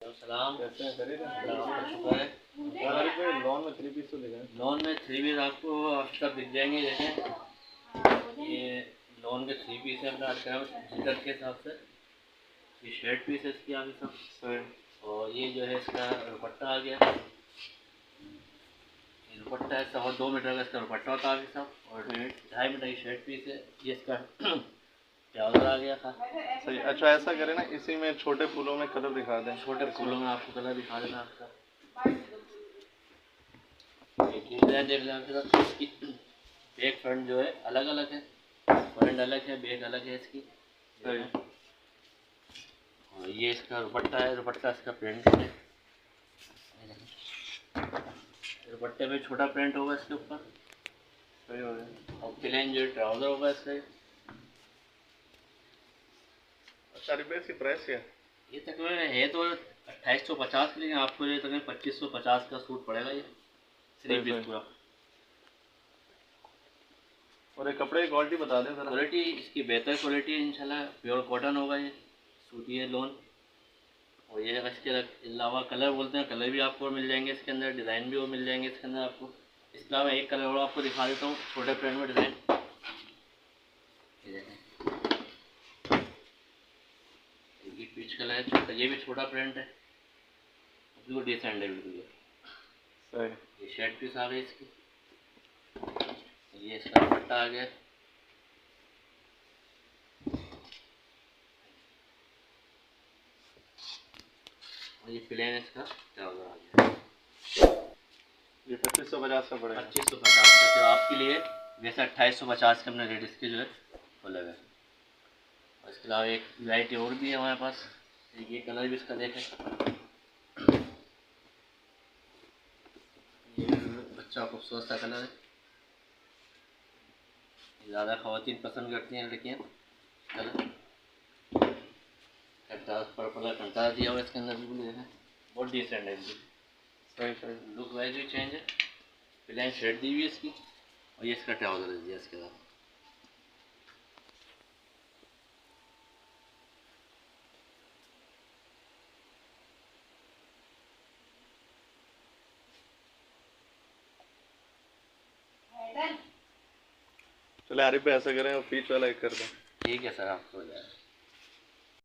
सलाम। कैसे हैं? खरीद आपका शुक्र है। हमारे पे लॉन में 3 पीस तो दिखे। लोन में 3 पीस आपको अब तक दिख जाएंगे। देखें, ये लोन के 3 पीस है अपना मीटर के हिसाब से। ये शर्ट पीस है इसकी आगे सब, और ये जो है इसका दुपट्टा आ गया। ये दुपट्टा है 2.25 मीटर का इसका दुपट्टा होता है सब, और 2.5 मीटर की शर्ट पीस है। ये इसका ट्राउज़र आ गया था। सही। अच्छा ऐसा करें ना, इसी में छोटे फूलों में कलर दिखा दें। छोटे फूलों में आपको कलर दिखा देना आपका। डिज़ाइन देख लें आपके इसकी। बैक फ्रंट जो है अलग अलग है, फ्रंट अलग है, बैक अलग है इसकी। सही। और ये इसका दुपट्टा है, दुपट्टा इसका प्रिंट है। दुपट्टे पे छोटा प्रिंट होगा इसके ऊपर। सही हो गया। और प्लेन जो ट्राउज़र होगा इसका। अच्छा रुपये इसकी प्राइस क्या है? ये तकरीबन है तो 2850, लेकिन आपको ये तकरीबन 2550 का सूट पड़ेगा ये 3 पीस पूरा। और ये कपड़े की क्वालिटी बता दें ज़रा। क्वालिटी इसकी बेहतर क्वालिटी है इंशाल्लाह, प्योर कॉटन होगा ये सूट, ये लोन। और ये इसके अलावा कलर बोलते हैं, कलर भी आपको मिल जाएंगे इसके अंदर, डिज़ाइन भी वो मिल जाएंगे इसके अंदर आपको। इसके अलावा एक कलर और आपको दिखा देता हूँ, छोटे प्रिंट में डिज़ाइन। ये देखें, ये पीच कलर है छोटा, ये भी छोटा प्रिंट है, बिल्कुल डिसेंट है बिल्कुल ये। सही। ये शर्ट पीस आ गई इसकी। ये इसका दुपट्टा आ गया। और ये प्लेन इसका ट्राउज़र आ गया। ये 2550 का पड़ेगा। 2550 का सिर्फ आपके लिए। वैसे 2850 के अपने रेट इसके जो है वो लगा। और इसके अलावा एक वैरायटी और भी है हमारे पास। ये कलर भी इसका देखें, ये अच्छा खूबसूरत सा कलर है। ज़्यादा ख़वातीन पसंद करती हैं लड़कियाँ कलर। पर्पल कंट्रास्ट दिया हुआ इसके अंदर बिल्कुल देखें, बहुत डिसेंट है बिल्कुल। सही सही। लुक वाइज भी चेंज है। प्लेन शर्ट दी हुई है इसकी, और ये इसका ट्राउज़र दिया इसके साथ। चले आरिफ पे ऐसा करें और पीच वाला एक कर दें। ठीक है सर, आपको हो जाएगा।